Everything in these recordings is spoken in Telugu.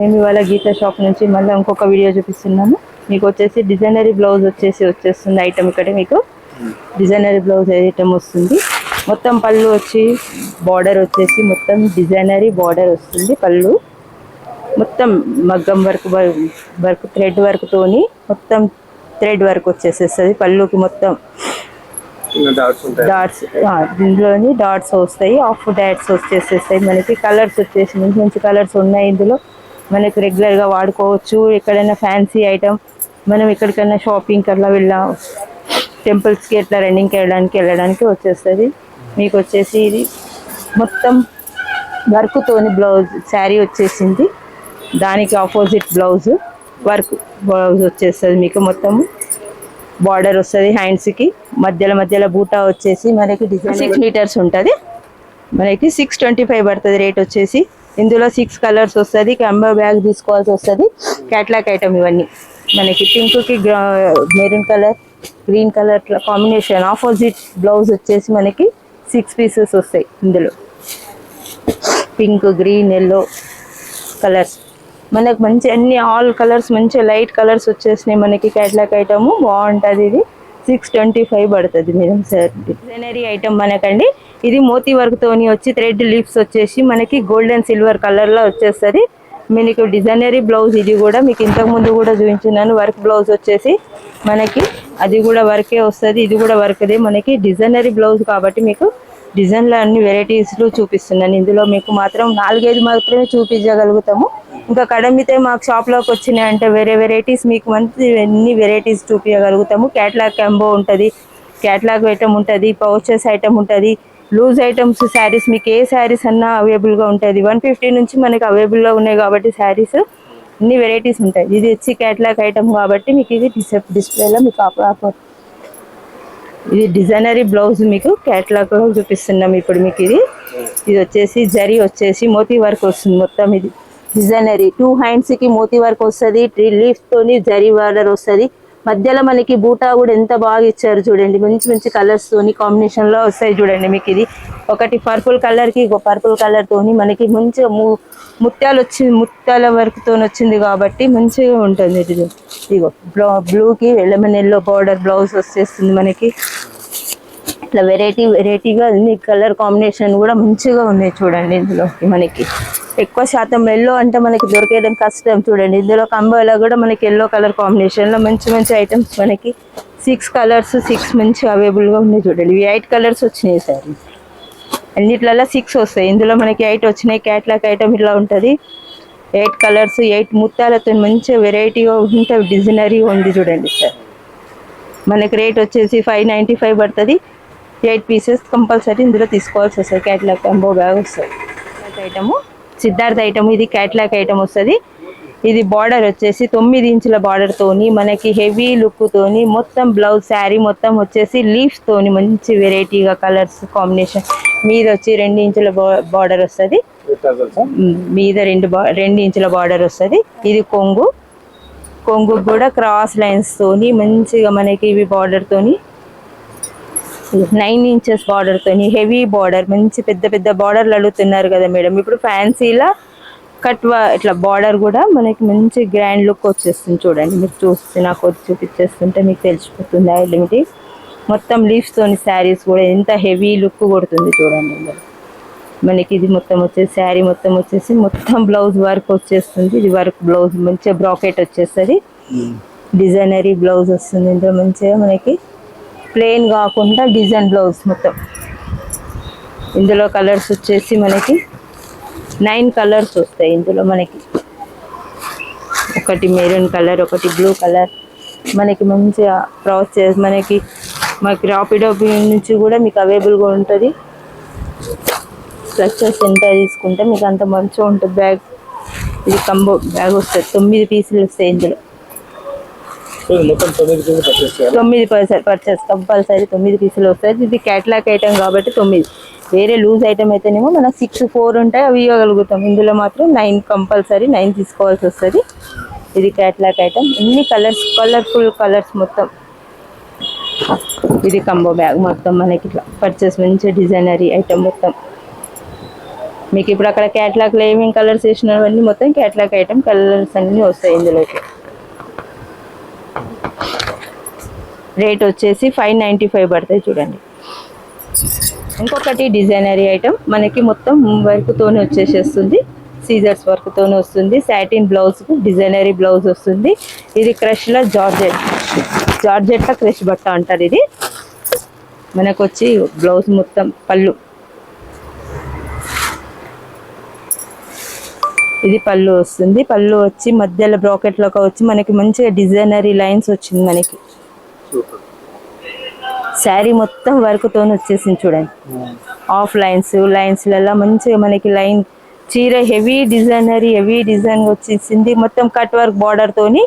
నేను ఇవాళ గీతా షాప్ నుంచి మళ్ళీ ఇంకొక వీడియో చూపిస్తున్నాను. మీకు వచ్చేసి డిజైనరీ బ్లౌజ్ వచ్చేస్తుంది ఐటమ్. ఇక్కడ మీకు డిజైనరీ బ్లౌజ్ ఐటమ్ వస్తుంది. మొత్తం పళ్ళు వచ్చి బార్డర్ వచ్చేసి మొత్తం డిజైనరీ బార్డర్ వస్తుంది. పళ్ళు మొత్తం మగ్గం వర్క్ థ్రెడ్ వర్క్ తోని మొత్తం థ్రెడ్ వర్క్ వచ్చేసేస్తుంది. పళ్ళుకి మొత్తం డాట్స్, దీంట్లోని డాట్స్ వస్తాయి. ఆఫ్ డాట్స్ వచ్చేసేస్తాయి. మనకి కలర్స్ వచ్చేసి మంచి మంచి కలర్స్ ఉన్నాయి. ఇందులో మనకు రెగ్యులర్గా వాడుకోవచ్చు. ఎక్కడైనా ఫ్యాన్సీ ఐటమ్ మనం ఎక్కడికైనా షాపింగ్కి అట్లా వెళ్ళాం, టెంపుల్స్కి ఎట్లా రన్నింగ్కి వెళ్ళడానికి వచ్చేస్తుంది. మీకు వచ్చేసి ఇది మొత్తం వర్క్తోని బ్లౌజ్ శారీ వచ్చేసింది. దానికి ఆపోజిట్ బ్లౌజ్ వర్క్ బ్లౌజ్ వచ్చేస్తుంది. మీకు మొత్తం బార్డర్ వస్తుంది. హ్యాండ్స్కి మధ్యలో బూటా వచ్చేసి మనకి డిజైన్ 6 మీటర్స్ ఉంటుంది. మనకి 625 పడుతుంది రేట్ వచ్చేసి. ఇందులో 6 కలర్స్ వస్తుంది. కంబో బ్యాగ్ తీసుకోవాల్సి వస్తుంది. క్యాట్లాగ్ ఐటమ్ ఇవన్నీ మనకి పింక్కి maroon colour, green colour combination opposite blouse వచ్చేసి మనకి 6 పీసెస్ వస్తాయి. ఇందులో పింక్, గ్రీన్, ఎల్లో కలర్స్ మనకు మంచి అన్ని ఆల్ కలర్స్ మంచి లైట్ కలర్స్ వచ్చేసినాయి. మనకి క్యాట్లాగ్ ఐటమ్ బాగుంటుంది. ఇది 625 పడుతుంది. మీరు సార్ డిజైనరీ ఐటమ్ మనకండి. ఇది మోతీ వర్క్ తోని వచ్చి థ్రెడ్ లీవ్స్ వచ్చేసి మనకి గోల్డెన్ సిల్వర్ కలర్ లో వచ్చేస్తుంది. మీకు డిజైనరీ బ్లౌజ్ ఇది కూడా మీకు ఇంతకు ముందు కూడా చూపించున్నాను. వర్క్ బ్లౌజ్ వచ్చేసి మనకి అది కూడా వర్కే వస్తుంది. ఇది కూడా వర్క్దే. మనకి డిజైనరీ బ్లౌజ్ కాబట్టి మీకు డిజైన్లో అన్ని వెరైటీస్లు చూపిస్తున్నాను. ఇందులో మీకు మాత్రం 4-5 మాత్రమే చూపించగలుగుతాము. ఇంకా కడమితే మాకు షాప్లోకి వచ్చినాయంటే వేరే వెరైటీస్ మీకు మంచి అన్ని వెరైటీస్ చూపించగలుగుతాము. క్యాట్లాగ్ కాంబో ఉంటుంది, క్యాట్లాగ్ ఐటమ్ ఉంటుంది, పౌచెస్ ఐటమ్ ఉంటుంది, లూజ్ ఐటమ్స్ శారీస్ మీకు ఏ శారీస్ అన్నా అవైలబుల్గా ఉంటుంది. 150 నుంచి మనకి అవైలబుల్గా ఉన్నాయి కాబట్టి శారీస్ అన్ని వెరైటీస్ ఉంటాయి. ఇది వచ్చి క్యాట్లాగ్ ఐటమ్ కాబట్టి మీకు ఇది డిస్ప్లేలో మీకు ఇది డిజైనరీ బ్లౌజ్ మీకు క్యాట్లాగ్ లో చూపిస్తున్నాం ఇప్పుడు. మీకు ఇది వచ్చేసి జరీ వచ్చేసి మోతీ వర్క్ వస్తుంది. మొత్తం ఇది డిజైనరీ 2 హ్యాండ్స్ కి మోతీ వర్క్ వస్తుంది. 3 లీఫ్స్ తోని జరీ బార్డర్ వస్తుంది. మధ్యలో మనకి బూటా కూడా ఎంత బాగా ఇచ్చారు చూడండి. మంచి మంచి కలర్స్ తోని కాంబినేషన్ లో వస్తాయి చూడండి. మీకు ఇది ఒకటి పర్పుల్ కలర్ కి పర్పుల్ కలర్ తోని మనకి మంచిగా ముత్యాల వర్క్ తోని వచ్చింది కాబట్టి మంచిగా ఉంటుంది. ఇది ఇగో బ్లూకి లెమన్ ఎల్లో బార్డర్ బ్లౌజ్ వచ్చేస్తుంది మనకి. ఇట్లా వెరైటీగా అన్ని కలర్ కాంబినేషన్ కూడా మంచిగా ఉన్నాయి చూడండి. ఇందులో మనకి ఎక్కువ శాతం ఎల్లో అంటే మనకి దొరికేయడం కష్టం చూడండి. ఇందులో కంబోలో కూడా మనకి ఎల్లో కలర్ కాంబినేషన్లో మంచి ఐటమ్స్ మనకి 6 కలర్స్ 6 మంచి అవైలబుల్గా ఉన్నాయి చూడండి. ఇవి 8 కలర్స్ వచ్చినాయి సార్. అన్నిట్లలో 6 వస్తాయి. ఇందులో మనకి 8 వచ్చినాయి. క్యాట్లాగ్ ఐటమ్ ఇట్లా ఉంటుంది. 8 కలర్స్ 8 ముత్యాలతో మంచి వెరైటీగా ఉంటుంది. డిజైనరీ ఉంది చూడండి సార్. మనకి రేట్ వచ్చేసి 595 పడుతుంది. 8 పీసెస్ కంపల్సరీ ఇందులో తీసుకోవాల్సి వస్తుంది. క్యాట్లాగ్ కాంబో బ్యాగ్ వస్తుంది. ఐటము సిద్ధార్థ ఐటమ్ ఇది క్యాట్లాగ్ ఐటమ్ వస్తుంది. ఇది బార్డర్ వచ్చేసి 9 ఇంచుల బార్డర్ తోని మనకి హెవీ లుక్ తోని మొత్తం బ్లౌజ్ శారీ మొత్తం వచ్చేసి లీఫ్స్ తోని మంచి వెరైటీగా కలర్స్ కాంబినేషన్ మీద వచ్చి 2 ఇంచుల బార్డర్ వస్తుంది. మీద 2 ఇంచుల బార్డర్ వస్తుంది. ఇది కొంగు కూడా క్రాస్ లైన్స్ తోని మంచిగా మనకి ఇవి బార్డర్ తోని 9 ఇంచెస్ బార్డర్ తోని హెవీ బార్డర్ మంచి పెద్ద బార్డర్లు అడుగుతున్నారు కదా మేడం. ఇప్పుడు ఫ్యాన్సీలా ఇట్లా బార్డర్ కూడా మనకి మంచి గ్రాండ్ లుక్ వచ్చేస్తుంది చూడండి. మీరు చూస్తే నాకు చూపించేస్తుంటే మీకు తెలిసిపోతుంది. ఐడెంటిటీ మొత్తం లీవ్స్ తోని శారీస్ కూడా ఎంత హెవీ లుక్ కొడుతుంది చూడండి. మనకి ఇది మొత్తం వచ్చేసి శారీ మొత్తం వచ్చేసి మొత్తం బ్లౌజ్ వర్క్ వచ్చేస్తుంది. ఇది వర్క్ బ్లౌజ్ మంచిగా బ్రాకెట్ వచ్చేస్తుంది. డిజైనరీ బ్లౌజ్ వస్తుంది. ఇందులో మంచిగా మనకి ప్లెయిన్ కాకుండా డిజైన్ బ్లౌజ్ మొత్తం. ఇందులో కలర్స్ వచ్చేసి మనకి 9 కలర్స్ వస్తాయి. ఇందులో మనకి ఒకటి మెరూన్ కలర్, ఒకటి బ్లూ కలర్ మనకి మంచిగా ప్రాసెస్ మనకి రాపిడో నుంచి కూడా మీకు అవైలబుల్గా ఉంటుంది. స్ట్రక్చర్స్ ఎంత తీసుకుంటే మీకు అంత మంచిగా ఉంటుంది బ్యాగ్. ఇది కంబో బ్యాగ్ వస్తుంది. 9 పీసులు వస్తాయి. ఇందులో 9 పర్చేస్ కంపల్సరీ 9 పీసులు వస్తాయి. ఇది క్యాట్లాగ్ ఐటమ్ కాబట్టి 9. వేరే లూజ్ ఐటమ్ అయితేనేమో మనకు 6, 4 ఉంటాయి, అవి ఇవ్వగలుగుతాం. ఇందులో మాత్రం 9 కంపల్సరీ 9 తీసుకోవాల్సి వస్తుంది. ఇది క్యాట్లాగ్ ఐటమ్. ఎన్ని కలర్స్ కలర్ఫుల్ కలర్స్ మొత్తం. ఇది కంబో బ్యాగ్ మొత్తం మనకి ఇట్లా పర్చేస్ మంచి డిజైనరీ ఐటమ్ మొత్తం. మీకు ఇప్పుడు అక్కడ క్యాట్లాగ్లో ఏమేమి కలర్స్ వేసినవన్నీ మొత్తం క్యాట్లాగ్ ఐటమ్ కలర్స్ అన్నీ వస్తాయి ఇందులోకి. రేట్ వచ్చేసి 595 పడతాయి చూడండి. ఇంకొకటి డిజైనరీ ఐటమ్ మనకి మొత్తం వర్క్తోనే వచ్చేసేస్తుంది, సీజర్స్ వర్క్తోనే వస్తుంది. సాటిన్ బ్లౌజ్, డిజైనరీ బ్లౌజ్ వస్తుంది. ఇది క్రష్లో జార్జెట్లో క్రష్ బట్ట అంటారు. ఇది మనకు వచ్చి బ్లౌజ్ మొత్తం పళ్ళు, ఇది పళ్ళు వస్తుంది. పళ్ళు వచ్చి మధ్యలో బ్రాకెట్లోకి వచ్చి మనకి మంచిగా డిజైనరీ లైన్స్ వచ్చింది. మనకి శారీ మొత్తం వర్క్తో వచ్చేసింది చూడండి. ఆఫ్ లైన్స్లలో మంచిగా మనకి లైన్ చీర హెవీ డిజైన్ వచ్చేసింది. మొత్తం కట్ వర్క్ బార్డర్ తోని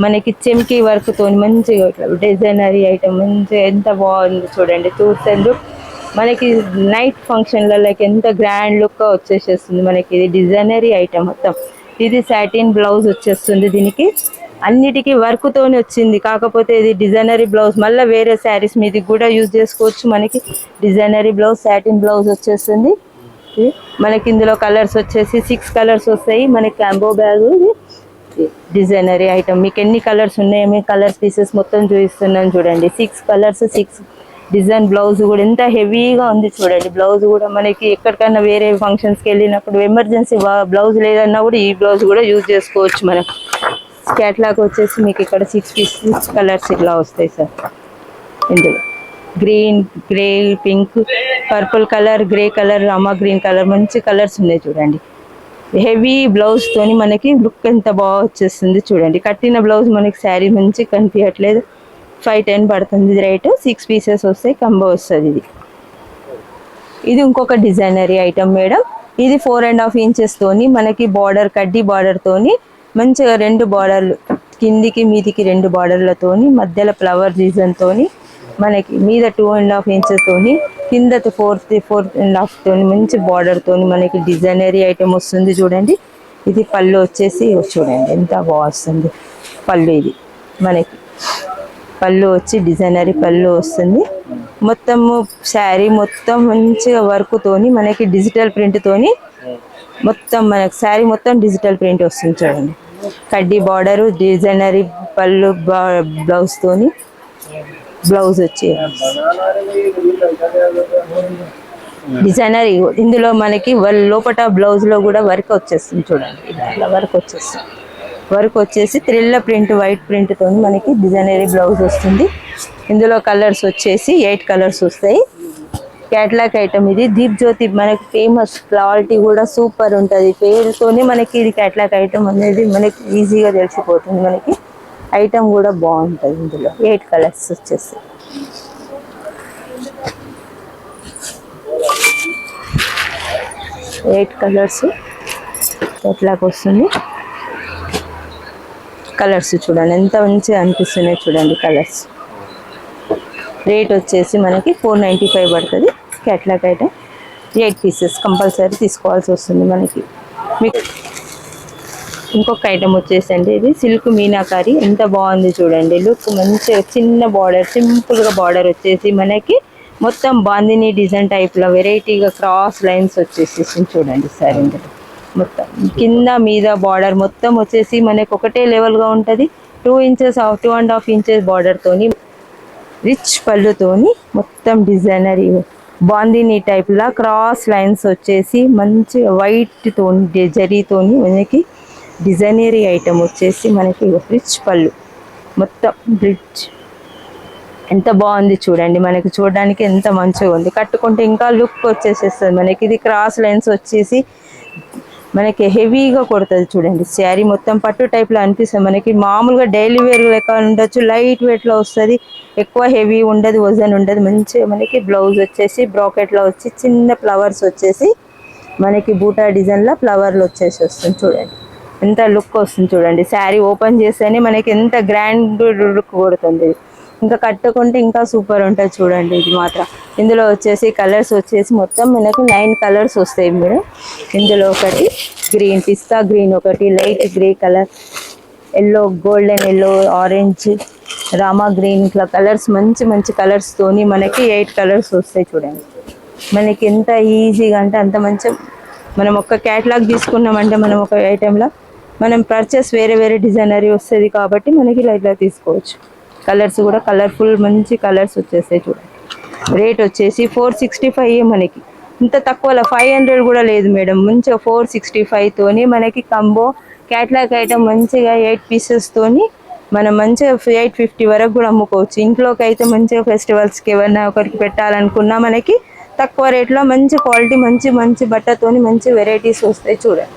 మనకి చెమ్కీ వర్క్ తోని మంచిగా డిజైనరీ ఐటమ్ మంచిగా ఎంత బాగుంది చూడండి. చూస్తే మనకి నైట్ ఫంక్షన్లకి ఎంత గ్రాండ్ లుక్ వచ్చేసేస్తుంది మనకి. ఇది డిజైనరీ ఐటమ్ మొత్తం. ఇది సాటిన్ బ్లౌజ్ వచ్చేస్తుంది. దీనికి అన్నిటికీ వర్క్తోనే వచ్చింది. కాకపోతే ఇది డిజైనరీ బ్లౌజ్, మళ్ళీ వేరే శారీస్ మీదకి కూడా యూజ్ చేసుకోవచ్చు. మనకి డిజైనరీ బ్లౌజ్, సాటిన్ బ్లౌజ్ వచ్చేస్తుంది. మనకి ఇందులో కలర్స్ వచ్చేసి 6 కలర్స్ వస్తాయి. మనకి కాంబో బ్యాగ్ డిజైనరీ ఐటమ్. మీకు ఎన్ని కలర్స్ ఉన్నాయో మీ కలర్ పీసెస్ మొత్తం చూపిస్తున్నాను చూడండి. 6 కలర్స్, 6 డిజైన్. బ్లౌజ్ కూడా ఎంత హెవీగా ఉంది చూడండి. బ్లౌజ్ కూడా మనకి ఎక్కడికైనా వేరే ఫంక్షన్స్కి వెళ్ళినప్పుడు ఎమర్జెన్సీ బ్లౌజ్ లేదన్నా కూడా ఈ బ్లౌజ్ కూడా యూజ్ చేసుకోవచ్చు. మనం క్యాట్లాగ్ వచ్చేసి మీకు ఇక్కడ 6 కలర్స్ ఇట్లా వస్తాయి సార్. ఇందులో green, grey, pink, purple colour, grey colour, Rama green colour, మంచి కలర్స్ ఉన్నాయి చూడండి. హెవీ బ్లౌజ్ తోని మనకి లుక్ ఎంత బాగా వచ్చేస్తుంది చూడండి. కట్టిన బ్లౌజ్ మనకి శారీ మంచి కనిపించట్లేదు. 510 పడుతుంది రేటు. 6 పీసెస్ వస్తాయి, కంబో వస్తుంది. ఇది ఇంకొక డిజైనరీ ఐటమ్ మేడం. ఇది 4.5 ఇంచెస్ తోని మనకి బార్డర్, కడ్డీ బార్డర్ తోని మంచిగా 2 బార్డర్లు, కిందికి మీదికి 2 బార్డర్లతోని, మధ్యలో ఫ్లవర్ డిజైన్ తోని మనకి మీద 2.5 ఇంచెస్ తోని, కింద 4.5 తోని మంచి బార్డర్ తోని మనకి డిజైనరీ ఐటమ్ వస్తుంది చూడండి. ఇది పళ్ళు వచ్చేసి చూడండి ఎంత బాగుంది పళ్ళు. ఇది మనకి పళ్ళు వచ్చి డిజైనరీ పళ్ళు వస్తుంది. మొత్తము శారీ మొత్తం మంచిగా వర్క్ తోని మనకి డిజిటల్ ప్రింట్ తోని మొత్తం మనకి శారీ మొత్తం డిజిటల్ ప్రింట్ వస్తుంది చూడండి. కడ్డీ బార్డరు, డిజైనరీ పళ్ళు, బ్లౌజ్ తోని బ్లౌజ్ వచ్చి డిజైనరీ. ఇందులో మనకి లోపట బ్లౌజ్ లో కూడా వర్క్ వచ్చేస్తుంది చూడండి. ఇలా వర్క్ వచ్చేసి త్రిల్ల ప్రింట్, వైట్ ప్రింట్ తోని మనకి డిజైనరీ బ్లౌజ్ వస్తుంది. ఇందులో కలర్స్ వచ్చేసి 8 కలర్స్ వస్తాయి. క్యాట్లాగ్ ఐటమ్ ఇది. దీప్ జ్యోతి మనకి ఫేమస్, క్వాలిటీ కూడా సూపర్ ఉంటుంది. పేరుతోనే మనకి ఇది క్యాట్లాగ్ ఐటమ్ అనేది మనకి ఈజీగా తెలిసిపోతుంది. మనకి ఐటమ్ కూడా బాగుంటుంది. ఇందులో 8 కలర్స్ వచ్చేసి 8 కలర్స్ క్యాట్లాగ్ వస్తుంది. కలర్స్ చూడండి ఎంత మంచిగా అనిపిస్తున్నాయి చూడండి కలర్స్. రేట్ వచ్చేసి మనకి 495 పడుతుంది. క్యాట్లాగ్ ఐటమ్ 8 పీసెస్ కంపల్సరీ తీసుకోవాల్సి వస్తుంది మనకి. మీకు ఇంకొక ఐటమ్ వచ్చేసండి, ఇది సిల్క్ మీనాకారి. ఎంత బాగుంది చూడండి. లుక్ మంచిగా చిన్న బార్డర్, సింపుల్గా బార్డర్ వచ్చేసి మనకి మొత్తం బాందిని డిజైన్ టైప్లో వెరైటీగా క్రాస్ లైన్స్ వచ్చేసి చూడండి సార్. ఇందులో మొత్తం కింద మీద బార్డర్ మొత్తం వచ్చేసి మనకి ఒకటే లెవెల్గా ఉంటుంది. 2.5 ఇంచెస్ బార్డర్తోని రిచ్ పళ్ళుతోని మొత్తం డిజైనరీ బాందిని టైప్లా క్రాస్ లైన్స్ వచ్చేసి మంచి వైట్ తోని జరీతోని మనకి డిజైనరీ ఐటమ్ వచ్చేసి మనకి రిచ్ పళ్ళు మొత్తం రిచ్. ఎంత బాగుంది చూడండి. మనకి చూడడానికి ఎంత మంచిగా ఉంది. కట్టుకుంటే ఇంకా లుక్ వచ్చేసేస్తుంది మనకి. ఇది క్రాస్ లైన్స్ వచ్చేసి మనకి హెవీగా కొడుతుంది చూడండి. శారీ మొత్తం పట్టు టైప్లో అనిపిస్తుంది మనకి. మామూలుగా డైలీ వేర్ లెక్క ఉండొచ్చు, లైట్ వెయిట్లో వస్తుంది, ఎక్కువ హెవీ ఉండదు, వజన్ ఉండదు. మంచిగా మనకి బ్లౌజ్ వచ్చేసి బ్రాకెట్లో వచ్చి చిన్న ఫ్లవర్స్ వచ్చేసి మనకి బూటా డిజైన్లో ఫ్లవర్లు వచ్చేసి వస్తుంది చూడండి. ఎంత లుక్ వస్తుంది చూడండి. శారీ ఓపెన్ చేస్తేనే మనకి ఎంత గ్రాండ్ లుక్ కొడుతుంది. ఇంకా కట్టుకుంటే ఇంకా సూపర్ ఉంటుంది చూడండి. ఇది మాత్రం ఇందులో వచ్చేసి కలర్స్ వచ్చేసి మొత్తం మనకు 9 కలర్స్ వస్తాయి మేడం. ఇందులో ఒకటి గ్రీన్, పిస్తా గ్రీన్, ఒకటి light grey colour, yellow, golden yellow, orange, Rama green, ఇట్లా కలర్స్ మంచి మంచి కలర్స్ తోని మనకి 8 కలర్స్ వస్తాయి చూడండి. మనకి ఎంత ఈజీగా అంటే అంత మంచి మనం ఒక్క క్యాటలాగ్ తీసుకున్నామంటే మనం ఒక ఐటెంలో మనం పర్చేస్ వేరే వేరే డిజైనరీ వస్తుంది కాబట్టి మనకి ఇలా ఇలా తీసుకోవచ్చు. కలర్స్ కూడా కలర్ఫుల్ మంచి కలర్స్ వచ్చేస్తాయి చూడండి. రేట్ వచ్చేసి 465 మనకి. ఇంత తక్కువలో 500 కూడా లేదు మేడం. మంచిగా 465 తోని మనకి కంబో క్యాట్లాగ్ ఐటమ్ మంచిగా 8 పీసెస్ తోని మనం మంచిగా 850 వరకు కూడా అమ్ముకోవచ్చు. ఇంట్లోకి అయితే మంచిగా ఫెస్టివల్స్కి ఏమన్నా ఒకరికి పెట్టాలనుకున్నా మనకి తక్కువ రేట్లో మంచి క్వాలిటీ మంచి మంచి బట్టతోని మంచి వెరైటీస్ వస్తాయి చూడండి.